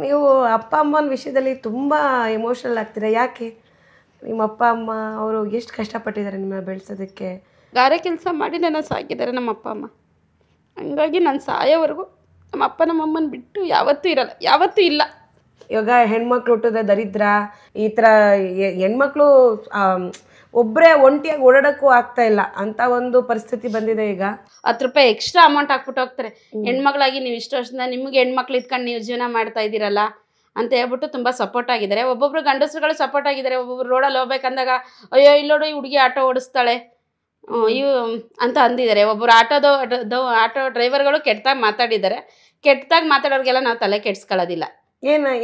ನೀವು ಅಪ್ಪ ಅಮ್ಮನ ವಿಷಯದಲ್ಲಿ ತುಂಬ ಎಮೋಷನಲ್ ಆಗ್ತೀರಾ, ಯಾಕೆ? ನಿಮ್ಮ ಅಪ್ಪ ಅಮ್ಮ ಅವರು ಎಷ್ಟು ಕಷ್ಟಪಟ್ಟಿದ್ದಾರೆ ನಿಮ್ಮ ಬೆಳೆಸೋದಕ್ಕೆ? ಗಾರೆ ಕೆಲಸ ಮಾಡಿ ನನ್ನ ಸಾಕಿದ್ದಾರೆ ನಮ್ಮ ಅಪ್ಪ ಅಮ್ಮ. ಹಂಗಾಗಿ ನಾನು ಸಾಯೋವರೆಗೂ ನಮ್ಮ ಅಪ್ಪ ನಮ್ಮಮ್ಮನ ಬಿಟ್ಟು ಯಾವತ್ತೂ ಇರಲ್ಲ, ಯಾವತ್ತೂ ಇಲ್ಲ. ಇವಾಗ ಹೆಣ್ಮಕ್ಳು ಹುಟ್ಟಿದ್ರೆ ದರಿದ್ರ, ಈ ಥರ ಹೆಣ್ಮಕ್ಳು ಒಬ್ಬರೇ ಒಂಟಿಯಾಗಿ ಓಡಾಡೋಕ್ಕೂ ಆಗ್ತಾ ಇಲ್ಲ ಅಂತ ಒಂದು ಪರಿಸ್ಥಿತಿ ಬಂದಿದೆ. ಈಗ 10 ರೂಪಾಯಿ ಎಕ್ಸ್ಟ್ರಾ ಅಮೌಂಟ್ ಹಾಕ್ಬಿಟ್ಟು ಹೋಗ್ತಾರೆ. ಹೆಣ್ಮಕ್ಳಾಗಿ ನೀವು ಇಷ್ಟು ವರ್ಷದಿಂದ ನಿಮಗೆ ಹೆಣ್ಮಕ್ಳು ಇದ್ಕೊಂಡು ನೀವು ಜೀವನ ಮಾಡ್ತಾ ಇದ್ದೀರಲ್ಲ ಅಂತ ಹೇಳ್ಬಿಟ್ಟು ತುಂಬ ಸಪೋರ್ಟ್ ಆಗಿದ್ದಾರೆ. ಒಬ್ಬೊಬ್ರು ಗಂಡಸರುಗಳು ಸಪೋರ್ಟ್ ಆಗಿದ್ದಾರೆ. ಒಬ್ಬೊಬ್ರು ರೋಡಲ್ಲಿ ಹೋಗ್ಬೇಕಂದಾಗ ಅಯ್ಯೋ ಇಲ್ಲೋಡು ಈ ಹುಡುಗಿ ಆಟೋ ಓಡಿಸ್ತಾಳೆ ಇವು ಅಂತ ಅಂದಿದ್ದಾರೆ. ಒಬ್ಬರು ಆಟೋ ಡ್ರೈವರ್ಗಳು ಕೆಟ್ಟದಾಗಿ ಮಾತಾಡಿದ್ದಾರೆ. ಕೆಟ್ಟದಾಗಿ ಮಾತಾಡೋರಿಗೆಲ್ಲ ನಾವು ತಲೆ ಕೆಡ್ಸ್ಕೊಳ್ಳೋದಿಲ್ಲ.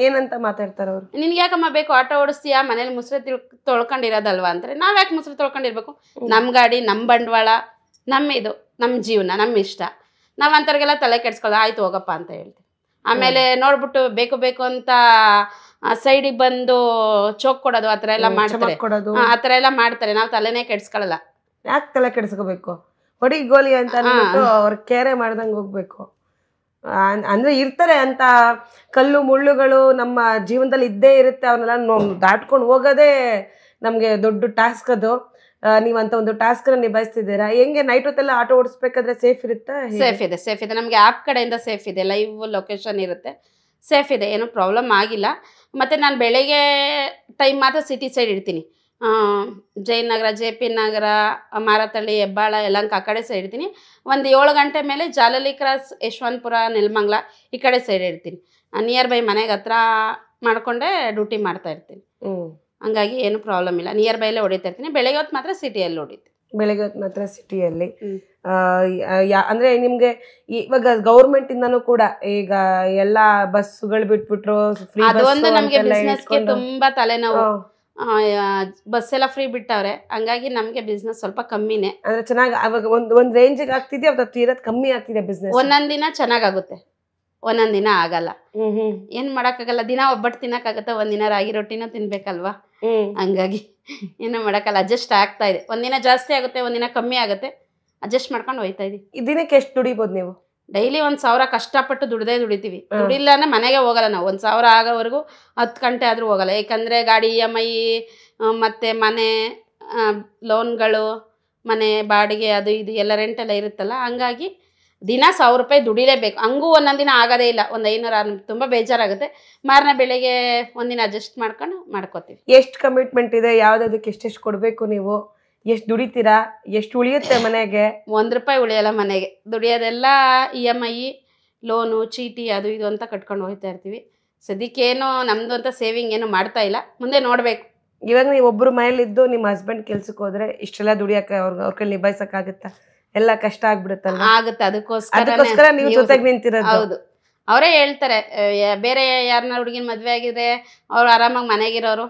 ಏನಂತ ಮಾತಾಡ್ತಾರೆ ಅವರು? ನಿನ್ಗೆ ಯಾಕಮ್ಮ ಬೇಕು, ಆಟೋ ಓಡಿಸ್ತೀಯಾ, ಮನೇಲಿ ಮುಸ್ರೆ ತೊಳ್ಕೊಂಡಿರೋದಲ್ವಾ ಅಂತಾರೆ. ನಾವು ಯಾಕೆ ಮುಸ್ರೆ ತೊಳ್ಕೊಂಡಿರ್ಬೇಕು? ನಮ್ಮ ಗಾಡಿ, ನಮ್ಮ ಬಂಡವಾಳ, ನಮ್ಮ ಜೀವನ, ನಮ್ಮ ಇಷ್ಟ. ನಾವು ಅಂಥವ್ರಿಗೆಲ್ಲ ತಲೆ ಕೆಡ್ಸ್ಕೊಳ್ಳೋದು. ಆಯ್ತು ಹೋಗಪ್ಪ ಅಂತ ಹೇಳ್ತೀವಿ. ಆಮೇಲೆ ನೋಡ್ಬಿಟ್ಟು ಬೇಕು ಅಂತ ಸೈಡಿಗೆ ಬಂದು ಚೋಕ್ ಕೊಡೋದು ಆ ಥರ ಎಲ್ಲ ಮಾಡ್ತಾರೆ. ಆ ಥರ ಎಲ್ಲ ಮಾಡ್ತಾರೆ. ನಾವು ತಲೆನೇ ಕೆಡ್ಸ್ಕೊಳ್ಳಲ್ಲ. ಯಾಕೆ ತಲೆ ಕೆಡ್ಸ್ಕೋಬೇಕು? ಹೊಡಿ ಗೋಲಿ ಅಂತ ಅಂದ್ಬಿಟ್ಟು ಅವ್ರ ಕೇರೆ ಮಾಡ್ದಂಗೆ ಹೋಗ್ಬೇಕು. ಅಂದ್ರೆ ಇರ್ತಾರೆ ಅಂತ ಕಲ್ಲು ಮುಳ್ಳುಗಳು ನಮ್ಮ ಜೀವನದಲ್ಲಿ ಇದ್ದೇ ಇರುತ್ತೆ. ಅವನ್ನೆಲ್ಲ ದಾಟ್ಕೊಂಡು ಹೋಗೋದೇ ನಮಗೆ ದೊಡ್ಡ ಟಾಸ್ಕ್. ಅದು ನೀವಂತ ಒಂದು ಟಾಸ್ಕ್ನ ನಿಭಾಯಿಸ್ತಿದ್ದೀರಾ. ಹೆಂಗೆ ನೈಟ್ ಹೊತ್ತೆಲ್ಲ ಆಟೋ ಓಡಿಸ್ಬೇಕಾದ್ರೆ ಸೇಫ್ ಇರುತ್ತಾ? ಸೇಫ್ ಇದೆ. ನಮಗೆ ಆ್ಯಪ್ ಕಡೆಯಿಂದ ಸೇಫ್ ಇದೆ. ಲೈವ್ ಲೊಕೇಶನ್ ಇರುತ್ತೆ. ಸೇಫ್ ಇದೆ, ಏನು ಪ್ರಾಬ್ಲಮ್ ಆಗಿಲ್ಲ. ಮತ್ತು ನಾನು ಬೆಳಗ್ಗೆ ಟೈಮ್ ಮಾತ್ರ ಸಿಟಿ ಸೈಡ್ ಇಡ್ತೀನಿ. ಜಯನಗರ, JP ನಗರ, ಮಾರತಳ್ಳಿ, ಹೆಬ್ಬಾಳ, ಯಲಹಂಕ ಆ ಕಡೆ ಸೈಡ್ ಇಡ್ತೀನಿ. ಒಂದು 7 ಗಂಟೆ ಮೇಲೆ ಜಾಲಲಿ ಕ್ರಾಸ್, ಯಶವಂತಪುರ, ನೆಲಮಂಗಲ ಈ ಕಡೆ ಸೈಡ್ ಇಡ್ತೀನಿ. ನಿಯರ್ ಬೈ ಮನೆಗೆ ಹತ್ರ ಮಾಡಿಕೊಂಡೆ ಡ್ಯೂಟಿ ಮಾಡ್ತಾ ಇರ್ತೀನಿ. ಹಂಗಾಗಿ ಏನು ಪ್ರಾಬ್ಲಮ್ ಇಲ್ಲ. ನಿಯರ್ ಬೈಲೇ ಹೊಡಿತಾ ಇರ್ತೀನಿ. ಬೆಳಗ್ಗೆ ಹೊತ್ತು ಮಾತ್ರ ಸಿಟಿಯಲ್ಲಿ ಹೊಡಿತೀನಿ. ಬೆಳಗ್ಗೆ ಹೊತ್ತು ಮಾತ್ರ ಸಿಟಿಯಲ್ಲಿ. ಅಂದರೆ ನಿಮಗೆ ಇವಾಗ ಗೌರ್ಮೆಂಟಿಂದನೂ ಕೂಡ ಈಗ ಎಲ್ಲ ಬಸ್ಸುಗಳು ಬಿಟ್ಬಿಟ್ರು, ಫ್ರೀ ಅದೊಂದು ನಮಗೆ ಬಿಸ್ನೆಸ್ಗೆ ತುಂಬ ತಲೆನೋವು. ಬಸ್ ಎಲ್ಲ ಫ್ರೀ ಬಿಟ್ಟವ್ರೆ. ಹಂಗಾಗಿ ನಮಗೆ ಬಿಸ್ನೆಸ್ ಸ್ವಲ್ಪ ಕಮ್ಮಿನೇ. ಅಂದ್ರೆ ಚೆನ್ನಾಗಿ ಅವಾಗ ಒಂದು ರೇಂಜಿಗೆ ಆಗ್ತಿದೆ, ಅದು ತೀರದ್ ಕಮ್ಮಿ ಆಗ್ತಿದೆ ಬಿಸ್ನೆಸ್. ಒಂದೊಂದು ದಿನ ಚೆನ್ನಾಗಾಗುತ್ತೆ, ಒಂದೊಂದು ದಿನ ಆಗಲ್ಲ. ಏನ್ ಮಾಡಕ್ಕಾಗಲ್ಲ. ದಿನ ಒಬ್ಬಟ್ಟು ತಿನ್ನಕ್ಕಾಗತ್ತೆ, ಒಂದಿನ ರಾಗಿ ರೊಟ್ಟಿನೂ ತಿನ್ಬೇಕಲ್ವಾ. ಹಂಗಾಗಿ ಏನು ಮಾಡಕ್ಕಲ್ಲ, ಅಡ್ಜಸ್ಟ್ ಆಗ್ತಾ ಇದೆ. ಒಂದಿನ ಜಾಸ್ತಿ ಆಗುತ್ತೆ, ಒಂದಿನ ಕಮ್ಮಿ ಆಗುತ್ತೆ. ಅಡ್ಜಸ್ಟ್ ಮಾಡ್ಕೊಂಡು ಹೋಯ್ತಾ ಇದೀವಿ. ದಿನಕ್ಕೆ ಎಷ್ಟು ದುಡಿಬೋದು ನೀವು? ಡೈಲಿ 1,000 ಕಷ್ಟಪಟ್ಟು ದುಡಿತೀವಿ. ದುಡಿಲ್ಲ ಅಂದ್ರೆ ಮನೆಗೆ ಹೋಗಲ್ಲ ನಾವು. 1,000 ಆಗೋವರೆಗೂ 10 ಗಂಟೆ ಆದ್ರೂ ಹೋಗಲ್ಲ. ಯಾಕಂದ್ರೆ ಗಾಡಿ EMI, ಮತ್ತೆ ಮನೆ ಲೋನ್ಗಳು, ಮನೆ ಬಾಡಿಗೆ, ಅದು ಇದು ಎಲ್ಲ ರೆಂಟ್ ಎಲ್ಲ ಇರುತ್ತಲ್ಲ. ಹಂಗಾಗಿ ದಿನ 1,000 ರೂಪಾಯಿ ದುಡಿಲೇಬೇಕು. ಹಂಗೂ ಒಂದೊಂದು ದಿನ ಆಗೋದೇ ಇಲ್ಲ. ಒಂದು 500 ತುಂಬ ಬೇಜಾರಾಗುತ್ತೆ. ಮಾರನೇ ಬೆಳಿಗ್ಗೆ ಒಂದಿನ ಅಡ್ಜಸ್ಟ್ ಮಾಡ್ಕೋತೀವಿ. ಎಷ್ಟು ಕಮಿಟ್ಮೆಂಟ್ ಇದೆ? ಯಾವ್ದಕ್ಕೆ ಎಷ್ಟೆಷ್ಟು ಕೊಡಬೇಕು ನೀವು? ಎಷ್ಟು ದುಡಿತೀರಾ? ಎಷ್ಟು ಉಳಿಯುತ್ತೆ ಮನೆಗೆ? 1 ರೂಪಾಯಿ ಉಳಿಯಲ್ಲ ಮನೆಗೆ. ದುಡಿಯೋದೆಲ್ಲ EMI, ಲೋನು, ಚೀಟಿ, ಅದು ಇದು ಅಂತ ಕಟ್ಕೊಂಡು ಹೋಗ್ತಾ ಇರ್ತೀವಿ. ಸದ್ಯಕ್ಕೇನು ನಮ್ಮದು ಅಂತ ಸೇವಿಂಗ್ ಏನು ಮಾಡ್ತಾ ಇಲ್ಲ. ಮುಂದೆ ನೋಡಬೇಕು. ಇವಾಗ ನೀವು ಒಬ್ಬರು ಮನೇಲಿದ್ದು ನಿಮ್ಮ ಹಸ್ಬೆಂಡ್ ಕೆಲ್ಸಕ್ಕೆ ಹೋದ್ರೆ ಇಷ್ಟೆಲ್ಲ ದುಡಿಯೋಕೆ ಅವ್ರ ಕೈಲಿ ನಿಭಾಯಿಸೋಕ್ಕಾಗುತ್ತಾ? ಎಲ್ಲ ಕಷ್ಟ ಆಗ್ಬಿಡುತ್ತಲ್ಲ. ಆಗುತ್ತೆ. ಅದಕ್ಕೋಸ್ಕರ ನೀವು ಜೊತೆಗೆ ನಿಂತಿರೋದು. ಹೌದು. ಅವರೇ ಹೇಳ್ತಾರೆ, ಬೇರೆ ಯಾರನ್ನ ಹುಡುಗಿನ ಮದುವೆ ಆಗಿದ್ರೆ ಅವ್ರು ಆರಾಮಾಗಿ ಮನೆಗಿರೋರು.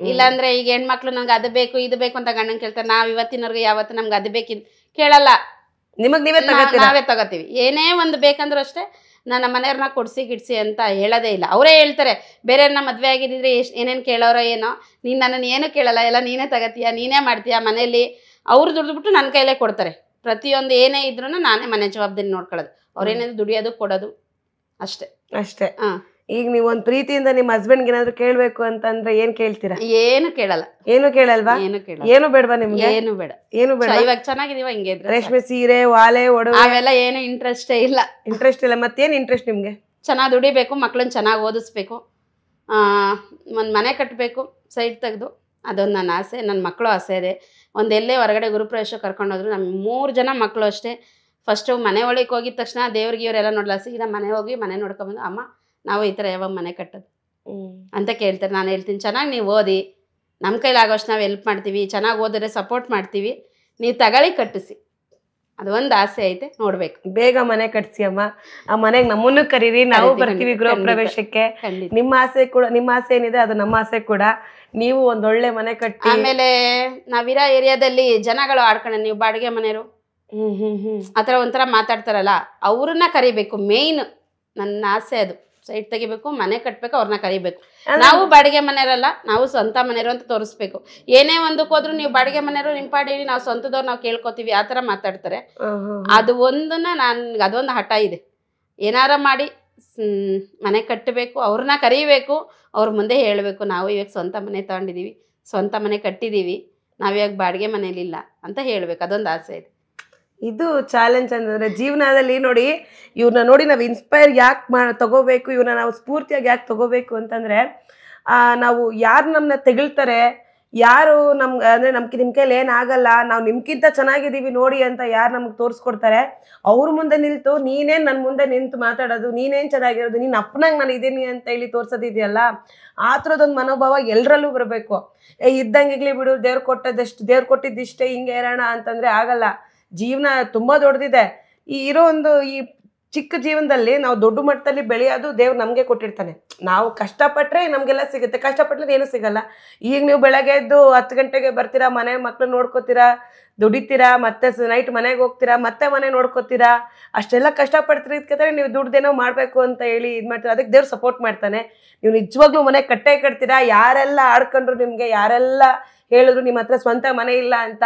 ಇಲ್ಲಾಂದ್ರೆ ಈಗ ಹೆಣ್ಮಕ್ಳು ನಂಗೆ ಅದು ಬೇಕು ಇದು ಬೇಕು ಅಂತ ಗಂಡನ್ ಕೇಳ್ತಾರೆ. ನಾವ್ ಇವತ್ತಿನವರೆಗೂ ಯಾವತ್ತು ನಮ್ಗೆ ಅದು ಬೇಕಿದ್ ಕೇಳಲ್ಲ. ನಾವೇ ತಗೋತೀವಿ. ಏನೇ ಒಂದು ಬೇಕಂದ್ರೂ ಅಷ್ಟೇ ನನ್ನ ಮನೆಯವ್ರನ್ನ ಕೊಡ್ಸಿ ಗಿಡ್ಸಿ ಅಂತ ಹೇಳೋದೇ ಇಲ್ಲ. ಅವರೇ ಹೇಳ್ತಾರೆ, ಬೇರೆಯವ್ರನ್ನ ಮದುವೆ ಆಗಿದ್ರೆ ಏನೇನು ಕೇಳೋರೋ ಏನೋ, ನೀನು ನನ್ನನ್ನು ಏನು ಕೇಳಲ್ಲ, ಎಲ್ಲ ನೀನೇ ತಗೋತೀಯ, ನೀನೇ ಮಾಡ್ತೀಯ ಮನೇಲಿ. ಅವ್ರು ದುಡ್ದುಬಿಟ್ಟು ನನ್ನ ಕೈಲೇ ಕೊಡ್ತಾರೆ. ಪ್ರತಿಯೊಂದು ಏನೇ ಇದ್ರೂ ನಾನೇ ಮನೆ ಜವಾಬ್ದಾರಿ ನೋಡ್ಕೊಳ್ಳೋದು. ಅವ್ರೇನಾದ್ರು ದುಡಿಯೋದು ಕೊಡೋದು ಅಷ್ಟೇ. ಈಗ ನೀವು ಒಂದು ಪ್ರೀತಿಯಿಂದ ನಿಮ್ಮ ಹಸ್ಬೆಂಡ್ಗೆ ಏನಾದ್ರು ಕೇಳಬೇಕು ಅಂತಂದ್ರೆ ಏನ್ ಕೇಳ್ತೀರಾ? ಏನು ಕೇಳಲ್ಲ. ಏನು ಕೇಳಲ್ವಾ? ಏನು ಬೇಡವಾ ನಿಮ್ಗೆ? ಏನು ಬೇಡ. ಇವಾಗ ಚೆನ್ನಾಗಿದೀವ ಹಿಂಗೆ ಇದ್ರೆ. ರೇಷ್ಮೆ ಸೀರೆ, ವಾಲೆ, ಒಡವೆ ಅವೆಲ್ಲ ಏನು ಇಂಟ್ರೆಸ್ಟೇ ಇಲ್ಲ. ಮತ್ತೇನು ಇಂಟ್ರೆಸ್ಟ್ ನಿಮ್ಗೆ? ಚೆನ್ನಾಗಿ ದುಡಿಬೇಕು, ಮಕ್ಳನ್ನ ಚೆನ್ನಾಗಿ ಓದಿಸ್ಬೇಕು, ಒಂದು ಮನೆ ಕಟ್ಟಬೇಕು ಸೈಡ್ ತೆಗೆದು. ಅದೊಂದು ನನ್ನ ಆಸೆ, ನನ್ನ ಮಕ್ಕಳು ಆಸೆ ಇದೆ. ಒಂದೆಲ್ಲೇ ಹೊರಗಡೆ ಗುರುಪ್ರವೇಶ ಕರ್ಕೊಂಡೋದ್ರು ನಮ್ಮ 3 ಜನ ಮಕ್ಕಳು ಅಷ್ಟೇ. ಫಸ್ಟು ಮನೆ ಒಳಗೆ ಹೋಗಿದ ತಕ್ಷಣ ದೇವ್ರಿಗೆ ಇವರೆಲ್ಲ ನೋಡಲ್ಲ, ಸೀದಾ ಮನೆ ಹೋಗಿ ಮನೆ ನೋಡ್ಕೊಂಬಂದು, ಅಮ್ಮ ನಾವು ಈ ಥರ ಯಾವಾಗ ಮನೆ ಕಟ್ಟೋದು ಅಂತ ಕೇಳ್ತಾರೆ. ನಾನು ಹೇಳ್ತೀನಿ, ಚೆನ್ನಾಗಿ ನೀವು ಓದಿ, ನಮ್ಮ ಕೈಲಾಗೋಷ್ಟು ನಾವು ಹೆಲ್ಪ್ ಮಾಡ್ತೀವಿ, ಚೆನ್ನಾಗಿ ಓದಿದ್ರೆ ಸಪೋರ್ಟ್ ಮಾಡ್ತೀವಿ, ನೀವು ತಗೊಳ್ಳಿ ಕಟ್ಟಿಸಿ. ಅದೊಂದು ಆಸೆ ಐತೆ, ನೋಡ್ಬೇಕು. ಬೇಗ ಮನೆ ಕಟ್ಸಿ ಅಮ್ಮ. ಆ ಮನೆಗೆ ನಮ್ಮನ್ನು ಕರೀರಿ, ನಾವು ಬರ್ತೀವಿ ಗೃಹ ಪ್ರವೇಶಕ್ಕೆ. ನಿಮ್ಮ ಆಸೆ ಏನಿದೆ ಅದು ನಮ್ಮ ಆಸೆ ಕೂಡ. ನೀವು ಒಂದೊಳ್ಳೆ ಮನೆ ಕಟ್ಟಿ. ಆಮೇಲೆ ನಾವಿರೋ ಏರಿಯಾದಲ್ಲಿ ಜನಗಳು ಆಡ್ಕೊಂಡು, ನೀವು ಬಾಡಿಗೆ ಮನೆಯವರು ಆ ಥರ ಒಂಥರ ಮಾತಾಡ್ತಾರಲ್ಲ, ಅವ್ರನ್ನ ಕರಿಬೇಕು. ಮೇಯ್ನ್ ನನ್ನ ಆಸೆ ಅದು. ಸೈಡ್ ತೆಗಿಬೇಕು, ಮನೆ ಕಟ್ಟಬೇಕು, ಅವ್ರನ್ನ ಕರಿಬೇಕು. ನಾವು ಬಾಡಿಗೆ ಮನೆಯವರಲ್ಲ, ನಾವು ಸ್ವಂತ ಮನೆಯವರು ಅಂತ ತೋರಿಸ್ಬೇಕು. ಏನೇ ಒಂದಕ್ಕೆ ಹೋದ್ರು ನೀವು ಬಾಡಿಗೆ ಮನೆಯವರು ನಿಂಪಾಡಿ, ನಾವು ಸ್ವಂತದವ್ರು ನಾವು ಕೇಳ್ಕೊತೀವಿ, ಆ ಥರ ಮಾತಾಡ್ತಾರೆ. ಅದು ಒಂದನ್ನ ಅದೊಂದು ಹಠ ಇದೆ. ಏನಾರ ಮಾಡಿ ಮನೆ ಕಟ್ಟಬೇಕು, ಅವ್ರನ್ನ ಕರಿಬೇಕು, ಅವ್ರ ಮುಂದೆ ಹೇಳಬೇಕು ನಾವು ಇವಾಗ ಸ್ವಂತ ಮನೆ ತಗೊಂಡಿದ್ದೀವಿ, ಸ್ವಂತ ಮನೆ ಕಟ್ಟಿದ್ದೀವಿ, ನಾವಿವಾಗ ಬಾಡಿಗೆ ಮನೇಲಿಲ್ಲ ಅಂತ ಹೇಳ್ಬೇಕು. ಅದೊಂದು ಆಸೆ ಇದೆ. ಇದು ಚಾಲೆಂಜ್ ಅಂತಂದ್ರೆ ಜೀವನದಲ್ಲಿ ನೋಡಿ, ಇವ್ರನ್ನ ನೋಡಿ ನಾವು ಇನ್ಸ್ಪೈರ್ ಯಾಕೆ ತಗೋಬೇಕು, ಇವ್ರನ್ನ ನಾವು ಸ್ಫೂರ್ತಿಯಾಗಿ ಯಾಕೆ ತಗೋಬೇಕು ಅಂತಂದ್ರೆ ನಾವು ಯಾರು ನಮ್ಮನ್ನ ತೆಗಳ್ತಾರೆ, ಯಾರು ನಮ್ಗೆ ಅಂದರೆ ನಿಮ್ಮ ಕೈಲಿ ಏನಾಗಲ್ಲ, ನಾವು ನಿಮ್ಗಿಂತ ಚೆನ್ನಾಗಿದ್ದೀವಿ ನೋಡಿ ಅಂತ ಯಾರು ನಮ್ಗೆ ತೋರಿಸ್ಕೊಡ್ತಾರೆ, ಅವ್ರ ಮುಂದೆ ನಿಲ್ತು ನೀನೇನು ನನ್ನ ಮುಂದೆ ನಿಂತು ಮಾತಾಡೋದು, ನೀನೇನು ಚೆನ್ನಾಗಿರೋದು, ನೀನು ಅಪ್ಪನಾಗ ನಾನು ಇದ್ದೀನಿ ಅಂತ ಹೇಳಿ ತೋರಿಸೋದಿದೆಯಲ್ಲ, ಆ ಥರದೊಂದು ಮನೋಭಾವ ಎಲ್ಲರಲ್ಲೂ ಬರಬೇಕು. ಇದ್ದಂಗಿಗ್ಲಿ ಬಿಡು, ದೇವ್ರು ಕೊಟ್ಟಿದ್ದಿಷ್ಟೇ ಹಿಂಗೆ ಇರೋಣ ಅಂತಂದರೆ ಆಗಲ್ಲ. ಜೀವನ ತುಂಬ ದೊಡ್ಡದಿದೆ. ಈ ಚಿಕ್ಕ ಜೀವನದಲ್ಲಿ ನಾವು ದೊಡ್ಡ ಮಟ್ಟದಲ್ಲಿ ಬೆಳೆಯೋದು ದೇವ್ರು ನಮಗೆ ಕೊಟ್ಟಿರ್ತಾನೆ. ನಾವು ಕಷ್ಟಪಟ್ಟರೆ ನಮಗೆಲ್ಲ ಸಿಗುತ್ತೆ, ಕಷ್ಟಪಟ್ಟರೆ ಏನೂ ಸಿಗಲ್ಲ. ಈಗ ನೀವು ಬೆಳಗ್ಗೆ ಎದ್ದು 10 ಗಂಟೆಗೆ ಬರ್ತೀರಾ, ಮನೆ ಮಕ್ಕಳು ನೋಡ್ಕೋತೀರಾ, ದುಡಿತೀರಾ, ಮತ್ತೆ ನೈಟ್ ಮನೆಗೆ ಹೋಗ್ತೀರಾ, ಮತ್ತೆ ಮನೆ ನೋಡ್ಕೋತೀರಾ, ಅಷ್ಟೆಲ್ಲ ಕಷ್ಟಪಡ್ತಿರೋದಕ್ಕೆ ನೀವು ದುಡ್ದೇನೋ ಮಾಡಬೇಕು ಅಂತ ಹೇಳಿ ಇದು ಮಾಡ್ತೀರಾ. ಅದಕ್ಕೆ ದೇವ್ರು ಸಪೋರ್ಟ್ ಮಾಡ್ತಾನೆ. ನೀವು ನಿಜವಾಗ್ಲೂ ಮನೆ ಕಟ್ತೀರಾ. ಯಾರೆಲ್ಲ ಆಡ್ಕೊಂಡ್ರು ನಿಮಗೆ, ಯಾರೆಲ್ಲ ಹೇಳಿದ್ರು ನಿಮ್ಮ ಹತ್ರ ಸ್ವಂತ ಮನೆ ಇಲ್ಲ ಅಂತ,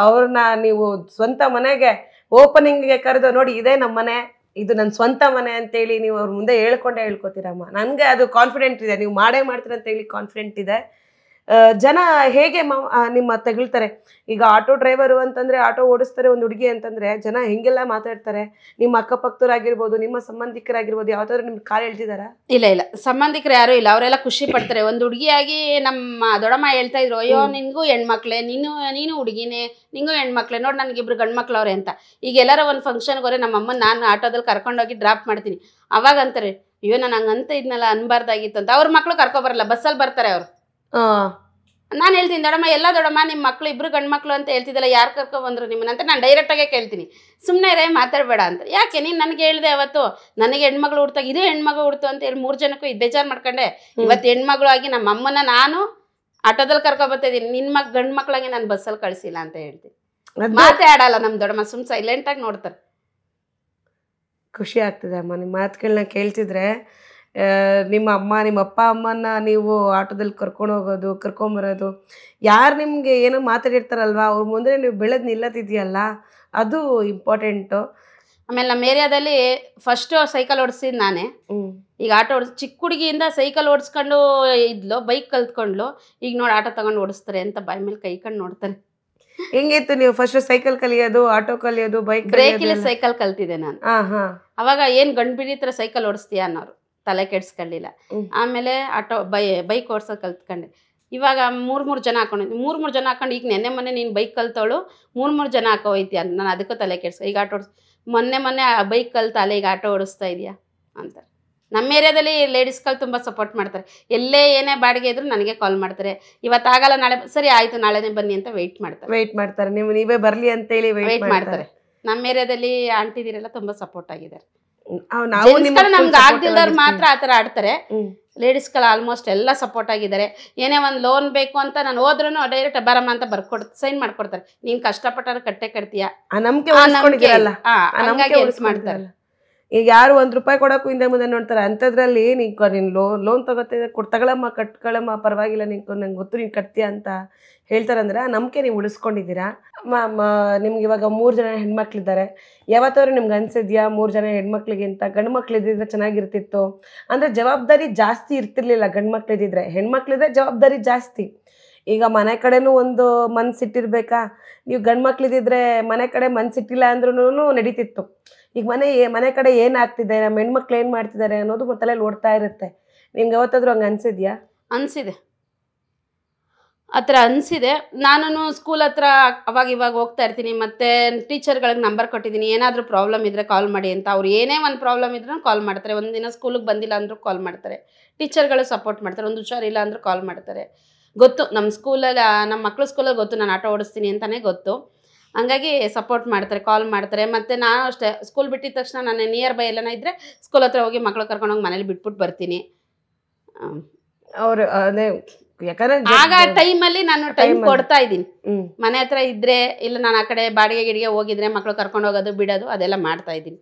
ಅವ್ರನ್ನ ನೀವು ಸ್ವಂತ ಮನೆಗೆ ಓಪನಿಂಗ್ಗೆ ಕರೆದು ನೋಡಿ ಇದೇ ನಮ್ಮ ಮನೆ, ಇದು ನನ್ನ ಸ್ವಂತ ಮನೆ ಅಂತೇಳಿ ನೀವು ಅವ್ರ ಮುಂದೆ ಹೇಳ್ಕೊತೀರಮ್ಮ. ನನಗೆ ಅದು ಕಾನ್ಫಿಡೆಂಟ್ ಇದೆ, ನೀವು ಮಾಡ್ತೀರ ಅಂತ ಹೇಳಿ ಕಾನ್ಫಿಡೆಂಟ್ ಇದೆ. ಜನ ಹೇಗೆ ನಿಮ್ಮ ತೆಗಳ್ತಾರೆ. ಈಗ ಆಟೋ ಡ್ರೈವರು ಅಂತಂದರೆ, ಆಟೋ ಓಡಿಸ್ತಾರೆ ಒಂದು ಹುಡುಗಿ ಅಂತಂದರೆ ಜನ ಹೆಂಗೆಲ್ಲ ಮಾತಾಡ್ತಾರೆ. ನಿಮ್ಮ ಅಕ್ಕಪಕ್ಕದವರಾಗಿರ್ಬೋದು, ನಿಮ್ಮ ಸಂಬಂಧಿಕರಾಗಿರ್ಬೋದು, ಯಾವ್ದಾದ್ರು ನಿಮ್ಗೆ ಕಾಲು ಹೇಳ್ತಿದಾರ? ಇಲ್ಲ, ಸಂಬಂಧಿಕರು ಯಾರೂ ಇಲ್ಲ. ಅವರೆಲ್ಲ ಖುಷಿ ಪಡ್ತಾರೆ. ಒಂದು ಹುಡುಗಿಯಾಗಿ ನಮ್ಮ ದೊಡ್ಡಮ್ಮ ಹೇಳ್ತಾ ಇದ್ರು, ಅಯ್ಯೋ ನಿನಗೂ ಹೆಣ್ಮಕ್ಳೇ, ನೀನು ಹುಡುಗಿನೇ, ನಿಂಗೂ ಹೆಣ್ಮಕ್ಳೇ, ನೋಡಿ ನನಗಿಬ್ರು ಗಂಡು ಮಕ್ಳವ್ರೆ ಅಂತ. ಈಗ ಎಲ್ಲರ ಒಂದು ಫಂಕ್ಷನ್ಗೆ ಹೋದ್ರೆ ನಮ್ಮಮ್ಮ ನಾನು ಆಟೋದಲ್ಲಿ ಕರ್ಕೊಂಡೋಗಿ ಡ್ರಾಪ್ ಮಾಡ್ತೀನಿ. ಅವಾಗ ಅಂತಾರೆ, ಅಯ್ಯೋ ನಾನು ಹಂಗಂತ ಇದನ್ನೆಲ್ಲ ಅನ್ಬಾರ್ದಾಗಿತ್ತು ಅಂತ. ಅವ್ರ ಮಕ್ಳು ಕರ್ಕೊಬರಲ್ಲ, ಬಸ್ಸಲ್ಲಿ ಬರ್ತಾರೆ ಅವರು. ನಾನು ಹೇಳ್ತೀನಿ, ದೊಡ್ಡಮ್ಮ ನಿಮ್ಮ ಮಕ್ಳು ಇಬ್ರು ಗಂಡು ಮಕ್ಳು ಅಂತ ಹೇಳ್ತಿದ್ದಲ್ಲ, ಯಾರು ಕರ್ಕೊಬಂದ್ರು ನಿಮ್ಮನ್ನ ಅಂತ ನಾನು ಡೈರೆಕ್ಟಾಗೆ ಕೇಳ್ತೀನಿ. ಸುಮ್ಮನೆ ರೇ ಮಾತಾಡಬೇಡ ಅಂತ. ಯಾಕೆ ನೀನು ನನಗೆ ಹೇಳಿದೆ ಅವತ್ತು, ನನಗೆ ಹೆಣ್ಮಗಳು ಹುಡ್ತಾಗ ಇದೇ ಹೆಣ್ಮಗಳು ಹುಡ್ತು ಅಂತ ಹೇಳಿ 3 ಜನಕ್ಕೂ ಇದು ಬೇಜಾರು ಮಾಡ್ಕೊಂಡೆ. ಇವತ್ತು ಹೆಣ್ಮಗಳು ಆಗಿ ನಮ್ಮ ಅಮ್ಮನ ನಾನು ಆಟೋದಲ್ಲಿ ಕರ್ಕೊಬರ್ತಿದ್ದೀನಿ, ನಿನ್ನ ಗಂಡು ಮಕ್ಳಾಗಿ ನಾನು ಬಸ್ಸಲ್ಲಿ ಕಳಿಸಿಲ್ಲ ಅಂತ ಹೇಳ್ತೀನಿ. ಮಾತೇ ಆಡಲ್ಲ ನಮ್ಮ ದೊಡ್ಡಮ್ಮ, ಸುಮ್ಮನೆ ಸೈಲೆಂಟಾಗಿ ನೋಡ್ತಾರೆ. ಖುಷಿ ಆಗ್ತದೆ ಅಮ್ಮ ನಿಮ್ಮ ಮಾತುಗಳನ್ನ ಕೇಳ್ತಿದ್ರೆ. ನಿಮ್ಮ ಅಪ್ಪ ಅಮ್ಮನ ನೀವು ಆಟೋದಲ್ಲಿ ಕರ್ಕೊಂಡೋಗೋದು, ಕರ್ಕೊಂಬರೋದು, ಯಾರು ನಿಮಗೆ ಏನೋ ಮಾತಾಡಿರ್ತಾರಲ್ವ ಅವ್ರ ಮುಂದೆ ನೀವು ಬೆಳೆದು ನಿಲ್ಲದಿದೆಯಲ್ಲ, ಅದು ಇಂಪಾರ್ಟೆಂಟು. ಆಮೇಲೆ ನಮ್ಮ ಏರಿಯಾದಲ್ಲಿ ಫಸ್ಟು ಸೈಕಲ್ ಓಡಿಸಿದ್ದು ನಾನೇ. ಈಗ ಆಟೋ ಚಿಕ್ಕ ಹುಡುಗಿಯಿಂದ ಸೈಕಲ್ ಓಡಿಸ್ಕೊಂಡು ಇದ್ಲು, ಬೈಕ್ ಕಲ್ತ್ಕೊಂಡ್ಲು. ಈಗ ನೋಡಿ ಆಟೋ ತಗೊಂಡು ಓಡಿಸ್ತಾರೆ ಅಂತ ಬಾಯಿ ಮೇಲೆ ಕೈಕೊಂಡು ನೋಡ್ತಾರೆ. ಹೆಂಗಿತ್ತು ನೀವು ಫಸ್ಟ್ ಸೈಕಲ್ ಕಲಿಯೋದು, ಆಟೋ ಕಲಿಯೋದು, ಬೈಕ್? ಬ್ರೇಕ್ ಇಲ್ಲ ಸೈಕಲ್ ಕಲ್ತಿದ್ದೆ ನಾನು. ಅವಾಗ ಏನು ಗಂಡು ಬಿಡಿ ಥರ ಸೈಕಲ್ ಓಡಿಸ್ತೀಯ ಅನ್ನೋರು, ತಲೆ ಕೆಡ್ಸ್ಕೊಳ್ಳಿಲ್ಲ. ಆಮೇಲೆ ಆಟೋ ಬೈಕ್ ಓಡಿಸೋದು ಕಲ್ತ್ಕೊಂಡೆ. ಇವಾಗ 3 ಜನ ಹಾಕೊಂಡಿದ್ದೆ. 3 ಜನ ಹಾಕೊಂಡು ಈಗ ಮೊನ್ನೆ ನೀನು ಬೈಕ್ ಕಲ್ತವಳು 3 ಜನ ಹಾಕೋ ಹೋಯ್ತೀಯ ಅಂತ. ನಾನು ಅದಕ್ಕೂ ತಲೆ ಕೆಡ್ಸ್ಕೊ. ಈಗ ಆಟೋ ಮೊನ್ನೆ ಬೈಕ್ ಕಲ್ತಲ್ಲ, ಈಗ ಆಟೋ ಓಡಿಸ್ತಾ ಇದೆಯಾ ಅಂತಾರೆ. ನಮ್ಮ ಏರಿಯಾದಲ್ಲಿ ಲೇಡೀಸ್ಗಳು ತುಂಬ ಸಪೋರ್ಟ್ ಮಾಡ್ತಾರೆ. ಎಲ್ಲೇ ಏನೇ ಬಾಡಿಗೆ ಇದ್ರು ನನಗೆ ಕಾಲ್ ಮಾಡ್ತಾರೆ. ಇವತ್ತಾಗಲ್ಲ ನಾಳೆ, ಸರಿ ಆಯಿತು ನಾಳೆನೇ ಬನ್ನಿ ಅಂತ ವೆಯ್ಟ್ ಮಾಡ್ತಾರೆ. ನೀವೇ ಬರಲಿ ಅಂತೇಳಿ ವೆಯ್ಟ್ ಮಾಡ್ತಾರೆ. ನಮ್ಮ ಏರಿಯಾದಲ್ಲಿ ಆಂಟಿದಿರೆಲ್ಲ ತುಂಬ ಸಪೋರ್ಟ್ ಆಗಿದ್ದಾರೆ. ನಮ್ಗೆ ಆಗ್ದಿಲ್ದವ್ರು ಮಾತ್ರ ಆ ಥರ ಆಡ್ತಾರೆ. ಲೇಡೀಸ್ಗಳು ಆಲ್ಮೋಸ್ಟ್ ಎಲ್ಲ ಸಪೋರ್ಟ್ ಆಗಿದ್ದಾರೆ. ಏನೇ ಒಂದು ಲೋನ್ ಬೇಕು ಅಂತ ನಾನು ಹೋದ್ರೂ ಡೈರೆಕ್ಟ್ ಬರಮ್ಮ ಅಂತ ಸೈನ್ ಮಾಡ್ಕೊಡ್ತಾರೆ. ನೀನು ಕಷ್ಟಪಟ್ಟಾರು ಕಟ್ತೀಯ, ಮಾಡ್ತಾರೆ. ಈಗ ಯಾರು ₹1 ಕೊಡೋಕ್ಕೂ ಹಿಂದೆ ಮುಂದೆ ನೋಡ್ತಾರೆ. ಅಂಥದ್ರಲ್ಲಿ ನೀನು ಲೋನ್ ತಗೊಳಮ್ಮ, ಕಟ್ಕೊಳ್ಳಮ್ಮ, ಪರವಾಗಿಲ್ಲ, ನಂಗೆ ಗೊತ್ತು ನೀನು ಕಟ್ತೀಯ ಅಂತ ಹೇಳ್ತಾರಂದ್ರೆ ಆ ನಂಬಿಕೆ ನೀವು ಉಳಿಸ್ಕೊಂಡಿದ್ದೀರಾ. ನಿಮ್ಗೆ ಇವಾಗ 3 ಜನ ಹೆಣ್ಮಕ್ಳಿದ್ದಾರೆ. ಯಾವತ್ತಾದ್ರೂ ನಿಮ್ಗೆ ಅನ್ಸಿದ್ಯಾ 3 ಜನ ಹೆಣ್ಮಕ್ಳಿಗಿಂತ ಗಂಡು ಮಕ್ಳಿದ್ರೆ ಚೆನ್ನಾಗಿರ್ತಿತ್ತು ಅಂದರೆ ಜವಾಬ್ದಾರಿ ಜಾಸ್ತಿ ಇರ್ತಿರ್ಲಿಲ್ಲ? ಗಂಡು ಮಕ್ಳಿದ್ರೆ, ಹೆಣ್ಮಕ್ಳಿದ್ರೆ ಜವಾಬ್ದಾರಿ ಜಾಸ್ತಿ. ಈಗ ಮನೆ ಕಡೆನೂ ಒಂದು ಮನ್ಸಿಟ್ಟಿರ್ಬೇಕಾ? ನೀವು ಗಂಡು ಮಕ್ಳಿದ್ರೆ ಮನೆ ಕಡೆ ಮನ್ಸಿಟ್ಟಿಲ್ಲ ಅಂದ್ರೂ ನಡೀತಿತ್ತು. ಈಗ ಮನೆ ಕಡೆ ಏನಾಗ್ತಿದೆ, ನಮ್ಮ ಹೆಣ್ಮಕ್ಳು ಏನು ಮಾಡ್ತಿದ್ದಾರೆ ಅನ್ನೋದು ತಲೆಯಲ್ಲಿ ಓಡ್ತಾ ಇರುತ್ತೆ. ನಿಮ್ಗೆ ಯಾವತ್ತಾದ್ರೂ ಹಂಗೆ ಅನ್ಸಿದ್ಯಾ? ಅನಿಸಿದೆ, ಆ ಥರ ಅನಿಸಿದೆ. ನಾನು ಸ್ಕೂಲ್ ಹತ್ರ ಇವಾಗ ಹೋಗ್ತಾ ಇರ್ತೀನಿ. ಮತ್ತು ಟೀಚರ್ಗಳಿಗೆ ನಂಬರ್ ಕೊಟ್ಟಿದ್ದೀನಿ, ಏನಾದರೂ ಪ್ರಾಬ್ಲಮ್ ಇದ್ದರೆ ಕಾಲ್ ಮಾಡಿ ಅಂತ. ಅವ್ರು ಏನೇ ಒಂದು ಪ್ರಾಬ್ಲಮ್ ಇದ್ರೂ ಕಾಲ್ ಮಾಡ್ತಾರೆ. ಒಂದಿನ ಸ್ಕೂಲಿಗೆ ಬಂದಿಲ್ಲ ಅಂದರೂ ಕಾಲ್ ಮಾಡ್ತಾರೆ. ಟೀಚರ್ಗಳು ಸಪೋರ್ಟ್ ಮಾಡ್ತಾರೆ. ಒಂದು ಹುಷಾರಿಲ್ಲ ಅಂದರೂ ಕಾಲ್ ಮಾಡ್ತಾರೆ. ಗೊತ್ತು ನಮ್ಮ ಸ್ಕೂಲಲ್ಲಿ, ನಮ್ಮ ಮಕ್ಕಳು ಸ್ಕೂಲಲ್ಲಿ ಗೊತ್ತು ನಾನು ಆಟೋ ಓಡಿಸ್ತೀನಿ ಅಂತಲೇ ಗೊತ್ತು. ಹಂಗಾಗಿ ಸಪೋರ್ಟ್ ಮಾಡ್ತಾರೆ, ಕಾಲ್ ಮಾಡ್ತಾರೆ. ಮತ್ತು ನಾನು ಅಷ್ಟೇ, ಸ್ಕೂಲ್ ಬಿಟ್ಟಿದ ತಕ್ಷಣ ನಾನು ನಿಯರ್ ಬೈ ಎಲ್ಲನ ಇದ್ದರೆ ಸ್ಕೂಲ್ ಹತ್ರ ಹೋಗಿ ಮಕ್ಕಳು ಕರ್ಕೊಂಡೋಗಿ ಮನೇಲಿ ಬಿಟ್ಬಿಟ್ಟು ಬರ್ತೀನಿ. ಅವರು ಅದೇ ಯಾಕಂದ್ರೆ ಆಗ ಟೈಮಲ್ಲಿ ನಾನು ಟೈಮ್ ಕೊಡ್ತಾ ಇದ್ದೀನಿ. ಮನೆ ಹತ್ರ ಇದ್ರೆ ಇಲ್ಲ, ನಾನು ಆ ಕಡೆ ಬಾಡಿಗೆ ಗಿಡಿಗೆ ಹೋಗಿದ್ರೆ ಮಕ್ಕಳು ಕರ್ಕೊಂಡು ಹೋಗೋದು ಬಿಡೋದು ಅದೆಲ್ಲ ಮಾಡ್ತಾ ಇದ್ದೀನಿ.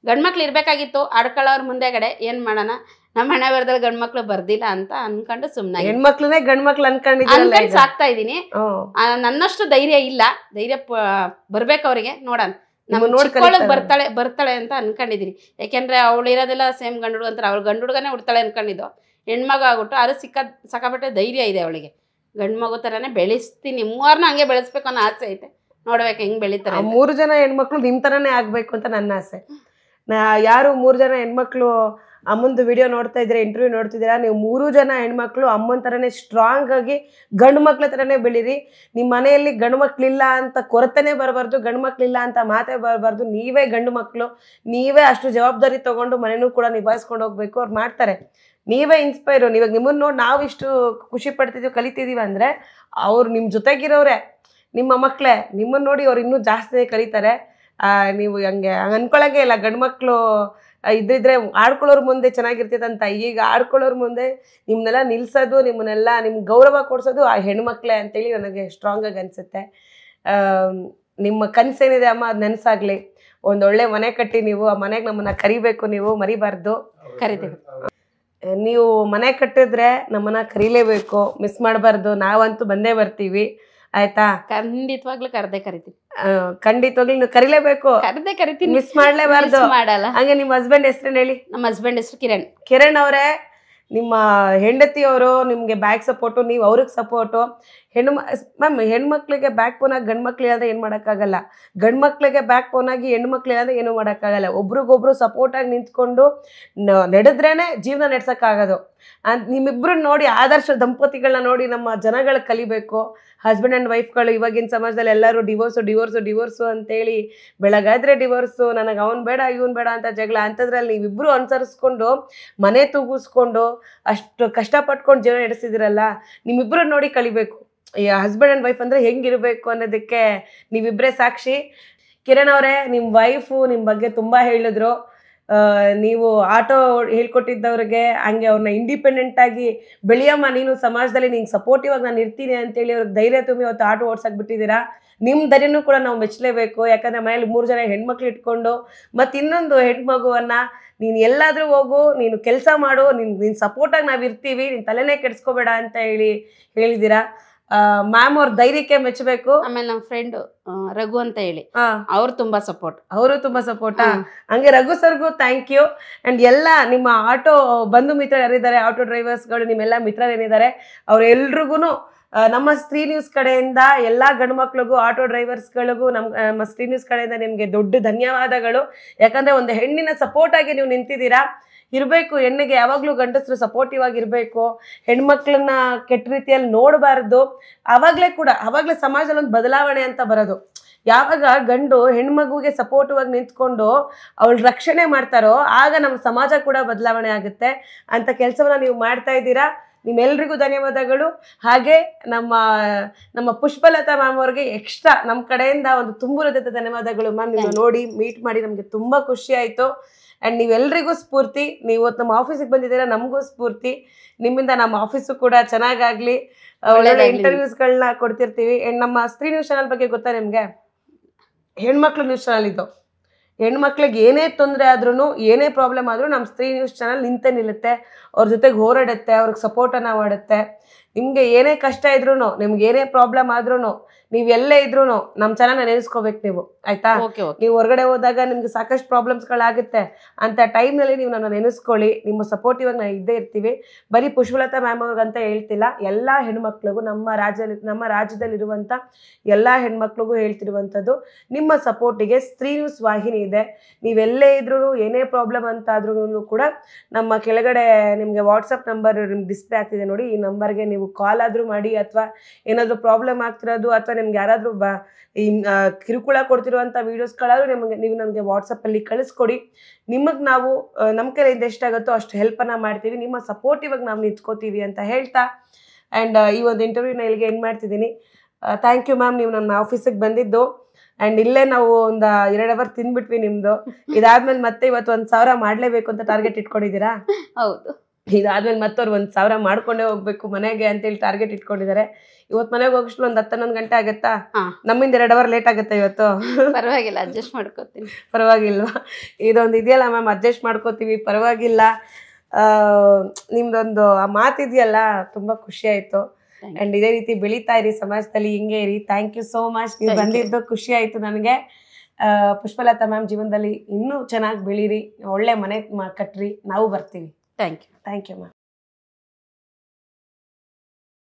ಗಂಡ್ಮಕ್ಳು ಇರಬೇಕಾಗಿತ್ತು, ಆಡ್ಕೊಳ್ಳೋರು ಮುಂದೆಗಡೆ ಏನು ಮಾಡೋಣ, ನಮ್ಮ ಹಣೆ ಬರದಲ್ಲಿ ಗಂಡ್ಮಕ್ಳು ಬರ್ದಿಲ್ಲ ಅಂತ ಅನ್ಕೊಂಡು ಸುಮ್ಮನೆ ಹೆಣ್ಮಕ್ಳನ್ನೇ ಗಂಡ್ಮಕ್ಳು ಅನ್ಕೊಂಡು ಸಾಕ್ತಾ ಇದ್ದೀನಿ. ನನ್ನಷ್ಟು ಧೈರ್ಯ ಇಲ್ಲ, ಧೈರ್ಯ ಬರ್ಬೇಕು ಅವರಿಗೆ. ನೋಡೋಣ, ಚಿಕ್ಕವಳಿಗೆ ಬರ್ತಾಳೆ ಅಂತ ಅನ್ಕೊಂಡಿದೀನಿ. ಯಾಕೆಂದ್ರೆ ಅವಳು ಇರೋದೆಲ್ಲ ಸೇಮ್ ಗಂಡು ಹುಡುಗ ಅಂತಾರೆ. ಅವಳು ಗಂಡು ಹುಡುಗನೇ ಹುಡ್ತಾಳೆ ಅನ್ಕೊಂಡಿದ್ದು. ಹೆಣ್ಮಗ ಆಗ್ಬಿಟ್ಟು ಅದು ಸಿಕ್ಕಾಪಟ್ಟೆ ಧೈರ್ಯ ಇದೆ ಅವಳಿಗೆ. ಗಂಡು ಮಗು ಥರನೇ ಬೆಳೆಸ್ತೀನಿ. ಮೂವರನ್ನ ಹಂಗೆ ಬೆಳೆಸ್ಬೇಕು ಅನ್ನೋ ಆಸೆ ಐತೆ. ನೋಡ್ಬೇಕು ಹೆಂಗ್ ಬೆಳಿತಾರೆ. 3 ಜನ ಹೆಣ್ಮಕ್ಳು ನಿಮ್ ತರನೇ ಆಗ್ಬೇಕು ಅಂತ ನನ್ನ ಆಸೆ. ಯಾರು 3 ಜನ ಹೆಣ್ಮಕ್ಳು ಅಮ್ಮಂದು ವಿಡಿಯೋ ನೋಡ್ತಾ ಇದ್ರೆ, ಇಂಟರ್ವ್ಯೂ ನೋಡ್ತಿದ್ದೀರಾ, ನೀವು 3 ಜನ ಹೆಣ್ಮಕ್ಳು ಅಮ್ಮನ ಥರನೇ ಸ್ಟ್ರಾಂಗ್ ಆಗಿ ಗಂಡು ಮಕ್ಳ ಥರನೇ ಬೆಳೀರಿ. ನಿಮ್ಮ ಮನೆಯಲ್ಲಿ ಗಂಡು ಮಕ್ಳಿಲ್ಲ ಅಂತ ಕೊರತೆನೇ ಬರಬಾರ್ದು, ಗಂಡು ಮಕ್ಳಿಲ್ಲ ಅಂತ ಮಾತೇ ಬರಬಾರ್ದು. ನೀವೇ ಗಂಡು ಮಕ್ಕಳು, ನೀವೇ ಅಷ್ಟು ಜವಾಬ್ದಾರಿ ತೊಗೊಂಡು ಮನೆಯೂ ಕೂಡ ನಿಭಾಯಿಸ್ಕೊಂಡು ಹೋಗ್ಬೇಕು. ಅವ್ರು ಮಾಡ್ತಾರೆ. ನೀವೇ ಇನ್ಸ್ಪೈರು. ಇವಾಗ ನಿಮ್ಮನ್ನು ನೋಡಿ ನಾವು ಇಷ್ಟು ಖುಷಿ ಪಡ್ತಿದ್ದೀವಿ, ಕಲಿತಿದ್ದೀವಿ ಅಂದರೆ ಅವ್ರು ನಿಮ್ಮ ಜೊತೆಗಿರೋರೆ, ನಿಮ್ಮ ಮಕ್ಕಳೇ. ನಿಮ್ಮನ್ನು ನೋಡಿ ಅವ್ರು ಇನ್ನೂ ಜಾಸ್ತಿ ಕಲಿತಾರೆ. ನೀವು ಹಂಗೆ ಅನ್ಕೊಳ್ಳೋಂಗೆ ಇಲ್ಲ. ಗಂಡು ಮಕ್ಕಳು ಇದ್ದಿದ್ರೆ ಆಡ್ಕೊಳ್ಳೋರು ಮುಂದೆ ಚೆನ್ನಾಗಿರ್ತೈತಂತ. ಈಗ ಆಡ್ಕೊಳ್ಳೋರು ಮುಂದೆ ನಿಮ್ಮನ್ನೆಲ್ಲ ನಿಲ್ಸೋದು, ನಿಮ್ಗೆ ಗೌರವ ಕೊಡಿಸೋದು ಆ ಹೆಣ್ಮಕ್ಳೇ ಅಂತೇಳಿ ನನಗೆ ಸ್ಟ್ರಾಂಗಾಗಿ ಅನಿಸುತ್ತೆ. ನಿಮ್ಮ ಕನಸೇನಿದೆ ಅಮ್ಮ, ಅದು ನೆನಸಾಗಲಿ. ಒಂದೊಳ್ಳೆ ಮನೆ ಕಟ್ಟಿ ನೀವು ಆ ಮನೆಗೆ ನಮ್ಮನ್ನು ಕರಿಬೇಕು, ನೀವು ಮರಿಬಾರ್ದು. ಕರಿತೀವಿ. ನೀವು ಮನೆ ಕಟ್ಟಿದ್ರೆ ನಮ್ಮನ್ನ ಕರೀಲೇಬೇಕು, ಮಿಸ್ ಮಾಡಬಾರ್ದು. ನಾವಂತೂ ಬಂದೇ ಬರ್ತೀವಿ, ಆಯ್ತಾ? ಖಂಡಿತವಾಗ್ಲೂ ಕರಿತೀನಿ. ಖಂಡಿತವಾಗ್ಲೂ ನೀವು ಕರೀಲೇಬೇಕು, ಕರಿತೀನಿ, ಮಿಸ್ ಮಾಡ್ಲೇಬಾರ್ದು. ಮಾಡಲ್ಲ. ಹಂಗೆ ನಿಮ್ಮ ಹಸ್ಬೆಂಡ್ ಹೆಸರೇನು ಹೇಳಿ? ನಮ್ಮ ಹಸ್ಬೆಂಡ್ ಹೆಸರು ಕಿರಣ್ ಅವರೇ, ನಿಮ್ಮ ಹೆಂಡತಿಯವರು ನಿಮಗೆ ಬ್ಯಾಕ್ ಸಪೋರ್ಟು, ನೀವು ಅವ್ರಿಗೆ ಸಪೋರ್ಟು. ಮ್ಯಾಮ್, ಹೆಣ್ಮಕ್ಳಿಗೆ ಬ್ಯಾಕ್ ಬೋನ್ ಆಗಿ ಗಂಡು ಮಕ್ಳು ಇಲ್ಲಾಂದ್ರೆ ಏನು ಮಾಡೋಕ್ಕಾಗಲ್ಲ. ಗಂಡು ಮಕ್ಳಿಗೆ ಬ್ಯಾಕ್ ಬೋನ್ ಆಗಿ ಹೆಣ್ಣು ಮಕ್ಳು ಇಲ್ಲಾಂದ್ರೆ ಏನೂ ಮಾಡೋಕ್ಕಾಗಲ್ಲ. ಒಬ್ರಿಗೊಬ್ರು ಸಪೋರ್ಟಾಗಿ ನಿಂತ್ಕೊಂಡು ನಡೆದ್ರೇ ಜೀವನ ನಡೆಸೋಕ್ಕಾಗೋದು. ನಿಮ್ಮಿಬ್ರು ನೋಡಿ, ಆದರ್ಶ ದಂಪತಿಗಳನ್ನ ನೋಡಿ ನಮ್ಮ ಜನಗಳು ಕಲಿಬೇಕು. ಹಸ್ಬೆಂಡ್ ಆ್ಯಂಡ್ ವೈಫ್ಗಳು ಇವಾಗಿನ ಸಮಾಜದಲ್ಲಿ ಎಲ್ಲರೂ ಡಿವೋರ್ಸು ಅಂತೇಳಿ ಬೆಳಗಾದ್ರೆ ಡಿವೋರ್ಸು, ನನಗೆ ಅವ್ನು ಬೇಡ ಇವನು ಬೇಡ ಅಂತ ಜಗಳ. ಅಂಥದ್ರಲ್ಲಿ ನೀವಿಬ್ಬರು ಅನುಸರಿಸ್ಕೊಂಡು ಮನೆ ತೂಗಿಸ್ಕೊಂಡು ಅಷ್ಟು ಕಷ್ಟಪಟ್ಕೊಂಡು ಜೀವನ ನಡೆಸಿದಿರಲ್ಲ, ನಿಮ್ಮಿಬ್ಬರು ನೋಡಿ ಕಲಿಬೇಕು. ಈ ಹಸ್ಬೆಂಡ್ ಆ್ಯಂಡ್ ವೈಫ್ ಅಂದರೆ ಹೆಂಗಿರಬೇಕು ಅನ್ನೋದಕ್ಕೆ ನೀವಿಬ್ಬರೇ ಸಾಕ್ಷಿ. ಕಿರಣ್ ಅವರೇ, ನಿಮ್ಮ ವೈಫು ನಿಮ್ಮ ಬಗ್ಗೆ ತುಂಬ ಹೇಳಿದ್ರು. ನೀವು ಆಟೋ ಹೇಳ್ಕೊಟ್ಟಿದ್ದವ್ರಿಗೆ ಹಂಗೆ ಅವ್ರನ್ನ ಇಂಡಿಪೆಂಡೆಂಟಾಗಿ ಬೆಳೆಯಮ್ಮ, ನೀನು ಸಮಾಜದಲ್ಲಿ ನಿಂಗೆ ಸಪೋರ್ಟಿವ್ ಆಗಿ ನಾನು ಇರ್ತೀನಿ ಅಂತೇಳಿ ಅವ್ರಿಗೆ ಧೈರ್ಯ ತುಂಬಿ ಅವತ್ತು ಆಟೋ ಓಡ್ಸಕ್ಕೆ ಬಿಟ್ಟಿದ್ದೀರಾ. ನಿಮ್ಮ ಧೈರ್ಯನೂ ಕೂಡ ನಾವು ಮೆಚ್ಚಲೇಬೇಕು. ಯಾಕಂದರೆ ಮನೇಲಿ 3 ಜನ ಹೆಣ್ಮಕ್ಳು ಇಟ್ಕೊಂಡು ಮತ್ತು ಇನ್ನೊಂದು ಹೆಣ್ಮಗುವನ್ನು ನೀನು ಎಲ್ಲಾದರೂ ಹೋಗು, ನೀನು ಕೆಲಸ ಮಾಡು, ನೀನು ಸಪೋರ್ಟಾಗಿ ನಾವು ಇರ್ತೀವಿ, ನೀನು ತಲೆನೇ ಕೆಡಿಸ್ಕೋಬೇಡ ಅಂತ ಹೇಳಿದ್ದೀರಾ. ಮ್ಯಾಮ್ ಅವ್ರ ಧೈರ್ಯಕ್ಕೆ ಮೆಚ್ಚಬೇಕು. ಆಮೇಲೆ ನಮ್ಮ ಫ್ರೆಂಡ್ ರಘು ಅಂತ ಹೇಳಿ, ಅವರು ತುಂಬಾ ಸಪೋರ್ಟ್. ಹಂಗೆ ರಘು ಸರ್ಗೂ ಥ್ಯಾಂಕ್ ಯು. ಅಂಡ್ ಎಲ್ಲ ನಿಮ್ಮ ಆಟೋ ಬಂಧು ಮಿತ್ರ ಯಾರಿದ್ದಾರೆ, ಆಟೋ ಡ್ರೈವರ್ಸ್ಗಳು, ನಿಮ್ಮೆಲ್ಲ ಮಿತ್ರರೇನಿದ್ದಾರೆ, ಅವ್ರೆಲ್ರಿಗೂ ನಮ್ಮ ಸ್ತ್ರೀ ನ್ಯೂಸ್ ಕಡೆಯಿಂದ ಎಲ್ಲ ಗಂಡು ಮಕ್ಳಿಗೂ ಆಟೋ ಡ್ರೈವರ್ಸ್ಗಳಿಗೂ ನಮ್ಮ ಸ್ತ್ರೀ ನ್ಯೂಸ್ ಕಡೆಯಿಂದ ನಿಮಗೆ ದೊಡ್ಡ ಧನ್ಯವಾದಗಳು. ಯಾಕಂದರೆ ಒಂದು ಹೆಣ್ಣಿನ ಸಪೋರ್ಟಾಗಿ ನೀವು ನಿಂತಿದ್ದೀರಾ. ಇರಬೇಕು, ಹೆಣ್ಣಿಗೆ ಯಾವಾಗಲೂ ಗಂಡಸರು ಸಪೋರ್ಟಿವ್ ಆಗಿರಬೇಕು. ಹೆಣ್ಮಕ್ಳನ್ನ ಕೆಟ್ಟ ರೀತಿಯಲ್ಲಿ ನೋಡಬಾರ್ದು. ಆವಾಗಲೇ ಸಮಾಜದಲ್ಲಿ ಒಂದು ಬದಲಾವಣೆ ಅಂತ ಬರೋದು. ಯಾವಾಗ ಗಂಡು ಹೆಣ್ಮಗುಗೆ ಸಪೋರ್ಟಿವ್ ಆಗಿ ನಿಂತ್ಕೊಂಡು ಅವಳ ರಕ್ಷಣೆ ಮಾಡ್ತಾರೋ ಆಗ ನಮ್ಮ ಸಮಾಜ ಕೂಡ ಬದಲಾವಣೆ ಆಗುತ್ತೆ. ಅಂತ ಕೆಲಸವನ್ನ ನೀವು ಮಾಡ್ತಾ ಇದ್ದೀರಾ. ನಿಮ್ಮೆಲ್ರಿಗೂ ಧನ್ಯವಾದಗಳು. ಹಾಗೆ ನಮ್ಮ ಪುಷ್ಪಲತಾ ಮ್ಯಾಮ್ ಅವ್ರಿಗೆ ಎಕ್ಸ್ಟ್ರಾ ನಮ್ಮ ಕಡೆಯಿಂದ ಒಂದು ತುಂಬು ಹೃದಯದ ಧನ್ಯವಾದಗಳು ಮ್ಯಾಮ್. ನೀವು ನೋಡಿ ಮೀಟ್ ಮಾಡಿ ನಮಗೆ ತುಂಬ ಖುಷಿ ಆಯಿತು. ಆ್ಯಂಡ್ ನೀವೆಲ್ಲರಿಗೂ ಸ್ಫೂರ್ತಿ. ನೀವು ಇವತ್ತು ನಮ್ಮ ಆಫೀಸಿಗೆ ಬಂದಿದ್ದೀರಾ, ನಮಗೂ ಸ್ಫೂರ್ತಿ. ನಿಮ್ಮಿಂದ ನಮ್ಮ ಆಫೀಸು ಕೂಡ ಚೆನ್ನಾಗಾಗಲಿ, ಒಳ್ಳೆ ಇಂಟರ್ವ್ಯೂಸ್ಗಳನ್ನ ಕೊಡ್ತಿರ್ತೀವಿ. ಆ್ಯಂಡ್ ನಮ್ಮ ಸ್ತ್ರೀ ನ್ಯೂಸ್ ಚಾನಲ್ ಬಗ್ಗೆ ಗೊತ್ತಾ ನಿಮಗೆ? ಹೆಣ್ಮಕ್ಳು ನ್ಯೂಸ್ ಚಾನಲ್ ಇದು. ಹೆಣ್ಮಕ್ಳಿಗೆ ಏನೇ ತೊಂದರೆ ಆದ್ರೂ, ಏನೇ ಪ್ರಾಬ್ಲಮ್ ಆದರೂ ನಮ್ಮ ಸ್ತ್ರೀ ನ್ಯೂಸ್ ಚಾನಲ್ ನಿಂತೇ ನಿಲ್ಲುತ್ತೆ. ಅವ್ರ ಜೊತೆಗೆ ಹೋರಾಡುತ್ತೆ, ಅವ್ರಿಗೆ ಸಪೋರ್ಟನ್ನು ಮಾಡುತ್ತೆ. ನಿಮಗೆ ಏನೇ ಕಷ್ಟ ಇದ್ರೂ, ನಿಮ್ಗೆ ಏನೇ ಪ್ರಾಬ್ಲಮ್ ಆದ್ರೂ, ನೀವು ಎಲ್ಲೇ ಇದ್ರೂ ನಮ್ಮ ಚಾನಲ್ನ ನೆನೆಸ್ಕೋಬೇಕು ನೀವು, ಆಯ್ತಾ? ನೀವು ಹೊರಗಡೆ ಹೋದಾಗ ನಿಮ್ಗೆ ಸಾಕಷ್ಟು ಪ್ರಾಬ್ಲಮ್ಸ್ಗಳಾಗುತ್ತೆ. ಅಂತ ಟೈಮ್ನಲ್ಲಿ ನೀವು ನನ್ನ ನೆನೆಸ್ಕೊಳ್ಳಿ. ನಿಮ್ಮ ಸಪೋರ್ಟಿವ್ ಆಗಿ ನಾವು ಇದ್ದೇ ಇರ್ತೀವಿ. ಬರೀ ಪುಷ್ಪಲತಾ ಮ್ಯಾಮ್ ಅವ್ರಿಗಂತ ಹೇಳ್ತಿಲ್ಲ, ಎಲ್ಲ ಹೆಣ್ಮಕ್ಳಿಗೂ, ನಮ್ಮ ರಾಜ್ಯದಲ್ಲಿರುವಂಥ ಎಲ್ಲ ಹೆಣ್ಮಕ್ಳಿಗೂ ಹೇಳ್ತಿರುವಂಥದ್ದು, ನಿಮ್ಮ ಸಪೋರ್ಟಿಗೆ ಸ್ತ್ರೀ ನ್ಯೂಸ್ ವಾಹಿನಿ ಇದೆ. ನೀವೆಲ್ಲೇ ಇದ್ರೂ, ಏನೇ ಪ್ರಾಬ್ಲಮ್ ಅಂತ ಆದ್ರೂ ಕೂಡ ನಮ್ಮ ಕೆಳಗಡೆ ನಿಮಗೆ ವಾಟ್ಸಪ್ ನಂಬರ್ ನಿಮ್ಗೆ ಡಿಸ್ಪ್ಲೇ ಆಗ್ತಿದೆ ನೋಡಿ, ಈ ನಂಬರ್ಗೆ ನೀವು ಕಾಲ್ ಆದರೂ ಮಾಡಿ, ಅಥವಾ ಏನಾದರೂ ಪ್ರಾಬ್ಲಮ್ ಆಗ್ತಿರೋದು, ಅಥವಾ ನಿಮ್ಗೆ ಯಾರಾದರೂ ಕಿರುಕುಳ ಕೊಡ್ತಿರುವಂಥ ವೀಡಿಯೋಸ್ಗಳಾದರೂ ನೀವು ನಮಗೆ ವಾಟ್ಸಪ್ಪಲ್ಲಿ ಕಳಿಸ್ಕೊಡಿ. ನಿಮಗೆ ನಾವು ನಮ್ಮ ಕೈಯಿಂದ ಎಷ್ಟಾಗುತ್ತೋ ಅಷ್ಟು ಹೆಲ್ಪನ್ನು ಮಾಡ್ತೀವಿ. ನಿಮ್ಮ ಸಪೋರ್ಟಿವ್ ಆಗಿ ನಾವು ನಿಂತ್ಕೋತೀವಿ ಅಂತ ಹೇಳ್ತಾ, ಆ್ಯಂಡ್ ಈ ಒಂದು ಇಂಟರ್ವ್ಯೂನ ಇಲ್ಲಿಗೆ ಎಂಡ್ ಮಾಡ್ತಿದ್ದೀನಿ. ಥ್ಯಾಂಕ್ ಯು ಮ್ಯಾಮ್, ನೀವು ನಮ್ಮ ಆಫೀಸಿಗೆ ಬಂದಿದ್ದು. ಆ್ಯಂಡ್ ಇಲ್ಲೇ ನಾವು ಒಂದು 2 ಅವರ್ ತಿಂದ್ಬಿಟ್ವಿ ನಿಮ್ಮದು. ಇದಾದ್ಮೇಲೆ ಮತ್ತೆ ಇವತ್ತು 1,000 ಮಾಡಲೇಬೇಕು ಅಂತ ಟಾರ್ಗೆಟ್ ಇಟ್ಕೊಂಡಿದ್ದೀರಾ? ಹೌದು. ಇದಾದ್ಮೇಲೆ ಮತ್ತವ್ರು 1,000 ಮಾಡ್ಕೊಂಡೇ ಹೋಗ್ಬೇಕು ಮನೆಗೆ ಅಂತೇಳಿ ಟಾರ್ಗೆಟ್ ಇಟ್ಕೊಂಡಿದ್ದಾರೆ. ಇವತ್ತು ಮನೆಗೆ ಹೋಗಷ್ಟು ಒಂದು 10-11 ಗಂಟೆ ಆಗುತ್ತಾ? ನಮ್ಮಿಂದ 2 ಅವರ್ ಲೇಟ್ ಆಗುತ್ತೆ ಇವತ್ತು. ಪರವಾಗಿಲ್ಲ, ಅಡ್ಜಸ್ಟ್ ಮಾಡ್ಕೋತೀನಿ. ಪರವಾಗಿಲ್ವಾ? ಇದೊಂದು ಇದೆಯಲ್ಲ ಮ್ಯಾಮ್, ಅಡ್ಜಸ್ಟ್ ಮಾಡ್ಕೋತೀವಿ, ಪರವಾಗಿಲ್ಲ. ನಿಮ್ದೊಂದು ಆ ಮಾತಿದೆಯಲ್ಲ, ತುಂಬ ಖುಷಿ ಆಯಿತು. ಆ್ಯಂಡ್ ಇದೇ ರೀತಿ ಬೆಳೀತಾ ಇರಿ, ಸಮಾಜದಲ್ಲಿ ಹಿಂಗೆ ಇರಿ. Thank you so much. ನೀವು ಬಂದಿದ್ದು ಖುಷಿ ಆಯಿತು ನನಗೆ. ಪುಷ್ಪಲತಾ ಮ್ಯಾಮ್ ಜೀವನದಲ್ಲಿ ಇನ್ನೂ ಚೆನ್ನಾಗಿ ಬೆಳೀರಿ, ಒಳ್ಳೆ ಮನೆ ಕಟ್ರಿ, ನಾವು ಬರ್ತೀವಿ. Thank you. Thank you ma'am.